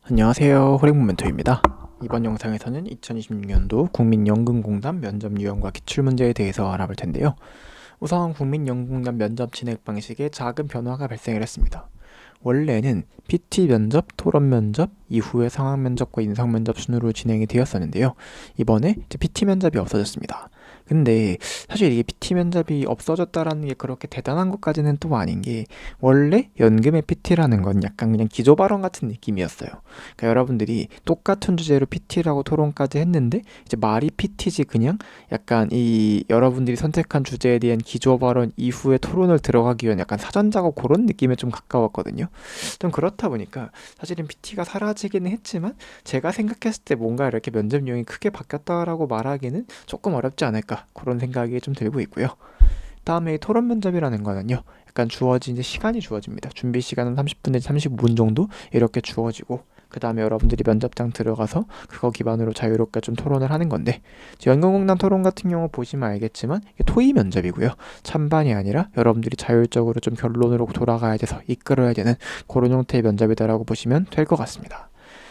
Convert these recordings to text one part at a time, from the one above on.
안녕하세요. 호랭모멘토입니다. 이번 영상에서는 2026년도 국민연금공단 면접 유형과 기출문제에 대해서 알아볼 텐데요. 우선 국민연금공단 면접 진행 방식에 작은 변화가 발생을 했습니다. 원래는 PT 면접, 토론 면접, 이후에 상황 면접과 인성 면접 순으로 진행이 되었었는데요. 이번에 PT 면접이 없어졌습니다. 근데 사실 이게 PT 면접이 없어졌다라는 게 그렇게 대단한 것까지는 또 아닌 게, 원래 연금의 PT라는 건 약간 그냥 기조 발언 같은 느낌이었어요. 그러니까 여러분들이 똑같은 주제로 PT라고 토론까지 했는데 이제 말이 PT지, 그냥 약간 이 여러분들이 선택한 주제에 대한 기조 발언 이후에 토론을 들어가기 위한 약간 사전 작업, 그런 느낌에 좀 가까웠거든요. 좀 그렇다 보니까 사실은 PT가 사라지기는 했지만, 제가 생각했을 때 뭔가 이렇게 면접 유형이 크게 바뀌었다라고 말하기는 조금 어렵지 않을까, 그런 생각이 좀 들고 있고요. 다음에 이 토론 면접이라는 거는요, 약간 주어진 이제 시간이 주어집니다. 준비 시간은 30분 내지 35분 정도 이렇게 주어지고, 그 다음에 여러분들이 면접장 들어가서 그거 기반으로 자유롭게 좀 토론을 하는 건데, 연금공단 토론 같은 경우 보시면 알겠지만 이게 토의 면접이고요. 찬반이 아니라 여러분들이 자율적으로 좀 결론으로 돌아가야 돼서 이끌어야 되는 그런 형태의 면접이다라고 보시면 될 것 같습니다.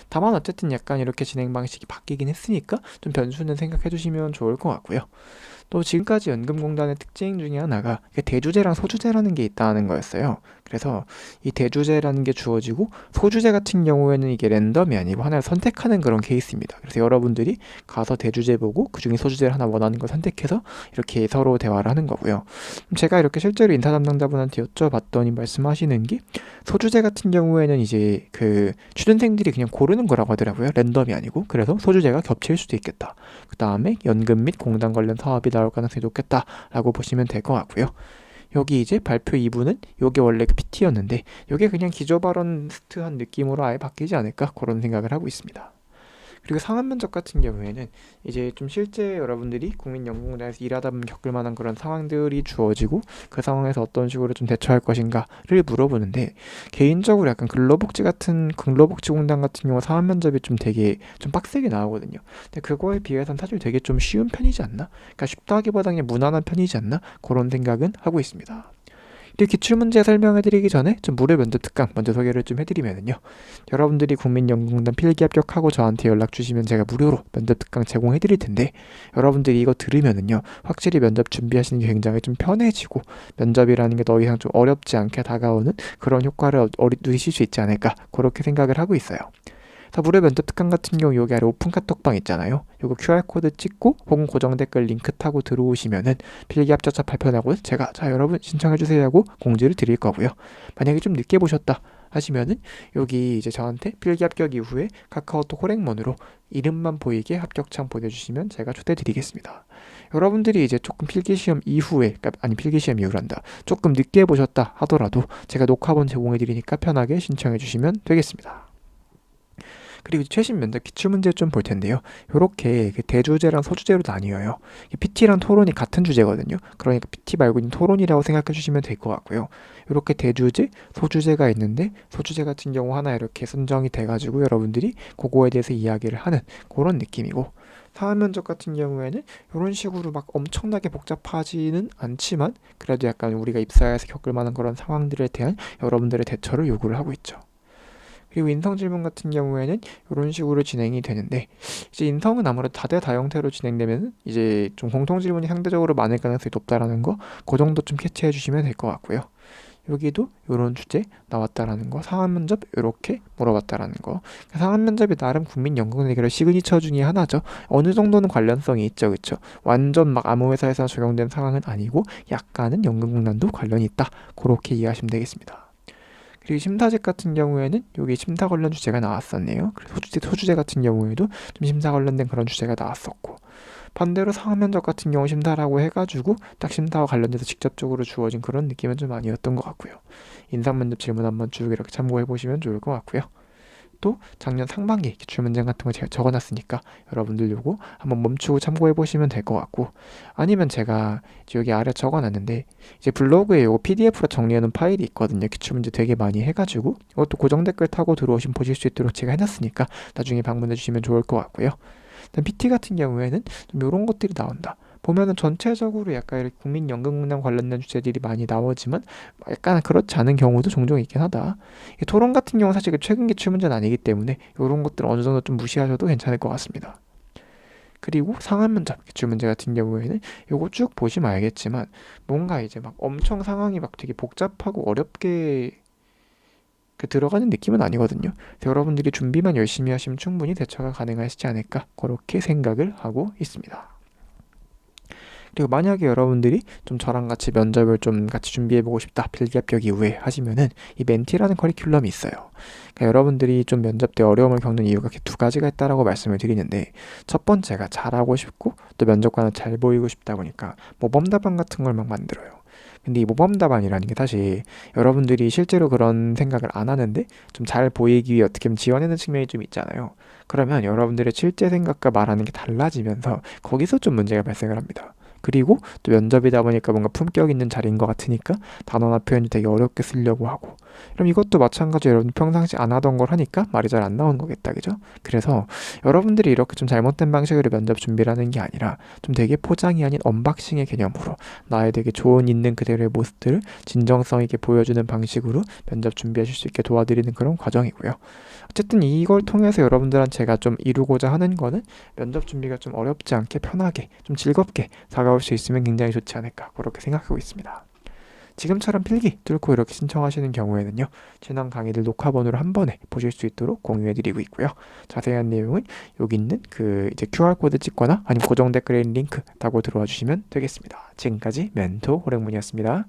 다만 어쨌든 약간 이렇게 진행 방식이 바뀌긴 했으니까 좀 변수는 생각해 주시면 좋을 것 같고요. 또 지금까지 연금공단의 특징 중에 하나가 대주제랑 소주제라는 게 있다는 거였어요. 그래서 이 대주제라는 게 주어지고, 소주제 같은 경우에는 이게 랜덤이 아니고 하나를 선택하는 그런 케이스입니다. 그래서 여러분들이 가서 대주제 보고 그중에 소주제를 하나 원하는 걸 선택해서 이렇게 서로 대화를 하는 거고요. 제가 이렇게 실제로 인사 담당자분한테 여쭤봤더니 말씀하시는 게, 소주제 같은 경우에는 이제 그 취준생들이 그냥 고르는 거라고 하더라고요. 랜덤이 아니고. 그래서 소주제가 겹칠 수도 있겠다. 그 다음에 연금 및 공단 관련 사업이 나올 가능성이 높겠다라고 보시면 될 것 같고요. 여기 이제 발표 2부는 요게 원래 그 PT였는데 요게 그냥 기조 발언 스트한 느낌으로 아예 바뀌지 않을까, 그런 생각을 하고 있습니다. 그리고 상한 면접 같은 경우에는 이제 좀 실제 여러분들이 국민연금공단에서 일하다 보면 겪을 만한 그런 상황들이 주어지고, 그 상황에서 어떤 식으로 좀 대처할 것인가를 물어보는데, 개인적으로 약간 근로복지공단 같은 경우 상한 면접이 좀 되게 좀 빡세게 나오거든요. 근데 그거에 비해서는 사실 되게 좀 쉬운 편이지 않나? 그러니까 쉽다기보다 그냥 무난한 편이지 않나? 그런 생각은 하고 있습니다. 이 기출문제 설명해드리기 전에 좀 무료 면접 특강 먼저 소개를 좀 해드리면요. 여러분들이 국민연금공단 필기 합격하고 저한테 연락 주시면 제가 무료로 면접 특강 제공해드릴 텐데, 여러분들이 이거 들으면은요, 확실히 면접 준비하시는 게 굉장히 좀 편해지고, 면접이라는 게 더 이상 좀 어렵지 않게 다가오는 그런 효과를 누리실 수 있지 않을까, 그렇게 생각을 하고 있어요. 무료 면접 특강 같은 경우 여기 아래 오픈 카톡방 있잖아요. 요거 QR코드 찍고 혹은 고정 댓글 링크 타고 들어오시면은 필기 합격자 발표 나고 제가 자 여러분 신청해주세요 하고 공지를 드릴 거고요. 만약에 좀 늦게 보셨다 하시면은 여기 이제 저한테 필기 합격 이후에 카카오톡 호랭몬으로 이름만 보이게 합격창 보내주시면 제가 초대 드리겠습니다. 여러분들이 이제 조금 필기시험 이후에, 필기시험 이후란다, 조금 늦게 보셨다 하더라도 제가 녹화본 제공해 드리니까 편하게 신청해 주시면 되겠습니다. 그리고 최신 면접 기출문제 좀 볼 텐데요. 이렇게 대주제랑 소주제로 나뉘어요. PT랑 토론이 같은 주제거든요. 그러니까 PT 말고 토론이라고 생각해 주시면 될 것 같고요. 이렇게 대주제, 소주제가 있는데, 소주제 같은 경우 하나 이렇게 선정이 돼가지고 여러분들이 그거에 대해서 이야기를 하는 그런 느낌이고, 사안 면접 같은 경우에는 이런 식으로 막 엄청나게 복잡하지는 않지만 그래도 약간 우리가 입사해서 겪을 만한 그런 상황들에 대한 여러분들의 대처를 요구를 하고 있죠. 그리고 인성 질문 같은 경우에는 이런 식으로 진행이 되는데, 이제 인성은 아무래도 다대 다형태로 진행되면 이제 좀 공통 질문이 상대적으로 많을 가능성이 높다라는 거, 그 정도 좀 캐치해 주시면 될 것 같고요. 여기도 이런 주제 나왔다라는 거, 상한 면접 이렇게 물어봤다라는 거. 상한 면접이 나름 국민연금공단의 시그니처 중에 하나죠. 어느 정도는 관련성이 있죠, 그렇죠? 완전 막 아무 회사에서 적용된 상황은 아니고 약간은 연금공단도 관련이 있다, 그렇게 이해하시면 되겠습니다. 그리고 심사직 같은 경우에는 여기 심사 관련 주제가 나왔었네요. 그래서 소주제 같은 경우에도 좀 심사 관련된 그런 주제가 나왔었고, 반대로 상한 면접 같은 경우 심사라고 해가지고 딱 심사와 관련돼서 직접적으로 주어진 그런 느낌은 좀 아니었던 것 같고요. 인상 면접 질문 한번 쭉 이렇게 참고해 보시면 좋을 것 같고요. 또 작년 상반기 기출문제 같은 거 제가 적어놨으니까 여러분들 요거 한번 멈추고 참고해 보시면 될 것 같고, 아니면 제가 여기 아래 적어놨는데 이제 블로그에 요거 PDF로 정리해놓은 파일이 있거든요. 기출문제 되게 많이 해가지고 이것도 고정 댓글 타고 들어오시면 보실 수 있도록 제가 해놨으니까 나중에 방문해 주시면 좋을 것 같고요. PT 같은 경우에는 좀 이런 것들이 나온다. 보면은 전체적으로 약간 이렇게 국민연금공단 관련된 주제들이 많이 나오지만 약간 그렇지 않은 경우도 종종 있긴 하다. 이 토론 같은 경우는 사실 그 최근 기출 문제는 아니기 때문에 이런 것들 어느 정도 좀 무시하셔도 괜찮을 것 같습니다. 그리고 상한 면접 기출 문제 같은 경우에는 요거 쭉 보시면 알겠지만 뭔가 이제 막 엄청 상황이 막 되게 복잡하고 어렵게 그 들어가는 느낌은 아니거든요. 그래서 여러분들이 준비만 열심히 하시면 충분히 대처가 가능하시지 않을까 그렇게 생각을 하고 있습니다. 그리고 만약에 여러분들이 좀 저랑 같이 면접을 좀 같이 준비해보고 싶다 필기 합격 이후에 하시면은 이 멘티라는 커리큘럼이 있어요. 그러니까 여러분들이 좀 면접 때 어려움을 겪는 이유가 이렇게 두 가지가 있다라고 말씀을 드리는데, 첫 번째가 잘하고 싶고 또 면접관을 잘 보이고 싶다 보니까 모범 답안 같은 걸 막 만들어요. 근데 이 모범 답안이라는 게 사실 여러분들이 실제로 그런 생각을 안 하는데 좀 잘 보이기 위해 어떻게 보면 지어내는 측면이 좀 있잖아요. 그러면 여러분들의 실제 생각과 말하는 게 달라지면서 거기서 좀 문제가 발생을 합니다. 그리고 또 면접이다 보니까 뭔가 품격 있는 자리인 것 같으니까 단어나 표현이 되게 어렵게 쓰려고 하고, 그럼 이것도 마찬가지로 여러분 평상시 안 하던 걸 하니까 말이 잘 안 나오는 거겠다, 그죠? 그래서 여러분들이 이렇게 좀 잘못된 방식으로 면접 준비를 하는 게 아니라 좀 되게 포장이 아닌 언박싱의 개념으로 나의 되게 좋은 있는 그대로의 모습들을 진정성 있게 보여주는 방식으로 면접 준비하실 수 있게 도와드리는 그런 과정이고요. 어쨌든 이걸 통해서 여러분들한테 제가 좀 이루고자 하는 거는 면접 준비가 좀 어렵지 않게 편하게 좀 즐겁게 다가올 수 있으면 굉장히 좋지 않을까 그렇게 생각하고 있습니다. 지금처럼 필기 뚫고 이렇게 신청하시는 경우에는요, 지난 강의들 녹화본으로 한 번에 보실 수 있도록 공유해드리고 있고요. 자세한 내용은 여기 있는 그 이제 QR코드 찍거나 아니면 고정 댓글에 있는 링크 타고 들어와 주시면 되겠습니다. 지금까지 멘토 호랭문이었습니다.